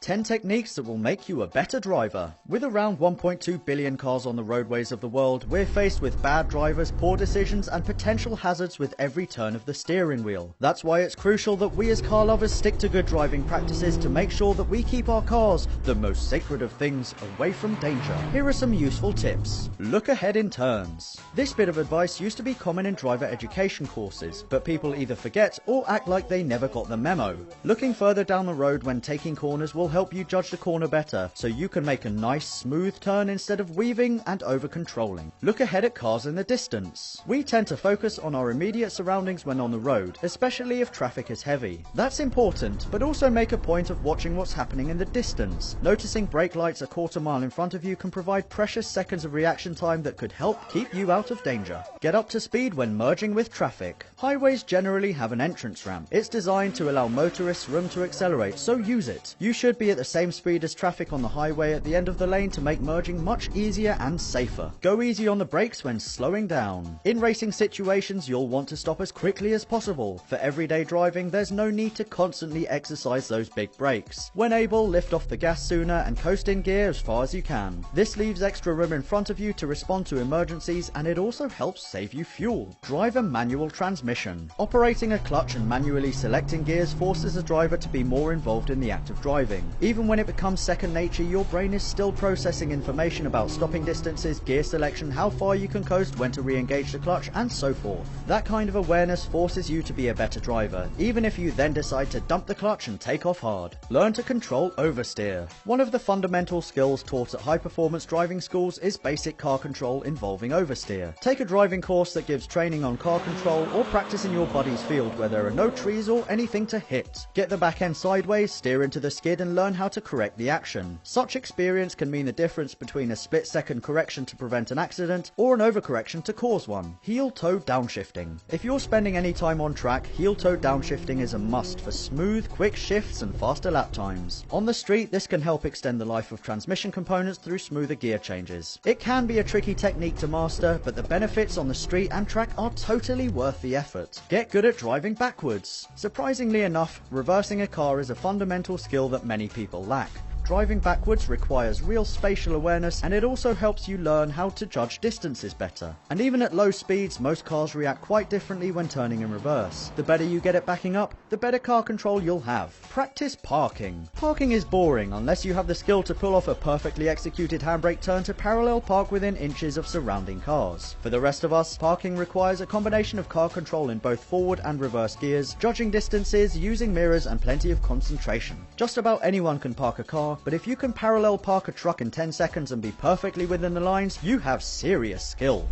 10 techniques that will make you a better driver. With around 1.2 billion cars on the roadways of the world, we're faced with bad drivers, poor decisions, and potential hazards with every turn of the steering wheel. That's why it's crucial that we as car lovers stick to good driving practices to make sure that we keep our cars, the most sacred of things, away from danger. Here are some useful tips. Look ahead in turns. This bit of advice used to be common in driver education courses, but people either forget or act like they never got the memo. Looking further down the road when taking corners will help you judge the corner better, so you can make a nice smooth turn instead of weaving and over controlling. Look ahead at cars in the distance. We tend to focus on our immediate surroundings when on the road, especially if traffic is heavy. That's important, but also make a point of watching what's happening in the distance. Noticing brake lights a quarter mile in front of you can provide precious seconds of reaction time that could help keep you out of danger. Get up to speed when merging with traffic. Highways generally have an entrance ramp. It's designed to allow motorists room to accelerate, so use it. You should be at the same speed as traffic on the highway at the end of the lane to make merging much easier and safer. Go easy on the brakes when slowing down. In racing situations, you'll want to stop as quickly as possible. For everyday driving, there's no need to constantly exercise those big brakes. When able, lift off the gas sooner and coast in gear as far as you can. This leaves extra room in front of you to respond to emergencies, and it also helps save you fuel. Drive a manual transmission. Operating a clutch and manually selecting gears forces a driver to be more involved in the act of driving. Even when it becomes second nature, your brain is still processing information about stopping distances, gear selection, how far you can coast, when to re-engage the clutch, and so forth. That kind of awareness forces you to be a better driver, even if you then decide to dump the clutch and take off hard. Learn to control oversteer. One of the fundamental skills taught at high-performance driving schools is basic car control involving oversteer. Take a driving course that gives training on car control, or practice in your buddy's field where there are no trees or anything to hit. Get the back end sideways, steer into the skid, and learn how to correct the action. Such experience can mean the difference between a split-second correction to prevent an accident or an overcorrection to cause one. Heel-toe downshifting. If you're spending any time on track, heel-toe downshifting is a must for smooth, quick shifts and faster lap times. On the street, this can help extend the life of transmission components through smoother gear changes. It can be a tricky technique to master, but the benefits on the street and track are totally worth the effort. Get good at driving backwards. Surprisingly enough, reversing a car is a fundamental skill that many people lack. Driving backwards requires real spatial awareness, and it also helps you learn how to judge distances better. And even at low speeds, most cars react quite differently when turning in reverse. The better you get at backing up, the better car control you'll have. Practice parking. Parking is boring unless you have the skill to pull off a perfectly executed handbrake turn to parallel park within inches of surrounding cars. For the rest of us, parking requires a combination of car control in both forward and reverse gears, judging distances, using mirrors, and plenty of concentration. Just about anyone can park a car, but if you can parallel park a truck in 10 seconds and be perfectly within the lines, you have serious skill.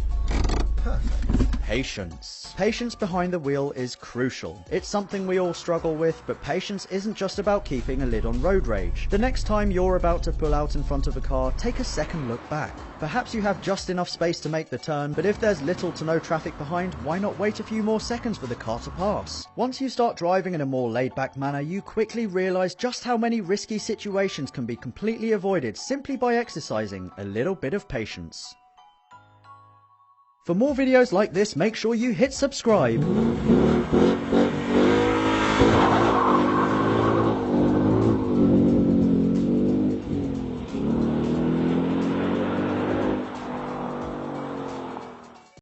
Perfect. Patience. Patience behind the wheel is crucial. It's something we all struggle with, but patience isn't just about keeping a lid on road rage. The next time you're about to pull out in front of a car, take a second look back. Perhaps you have just enough space to make the turn, but if there's little to no traffic behind, why not wait a few more seconds for the car to pass? Once you start driving in a more laid-back manner, you quickly realize just how many risky situations can be completely avoided simply by exercising a little bit of patience. For more videos like this, make sure you hit subscribe.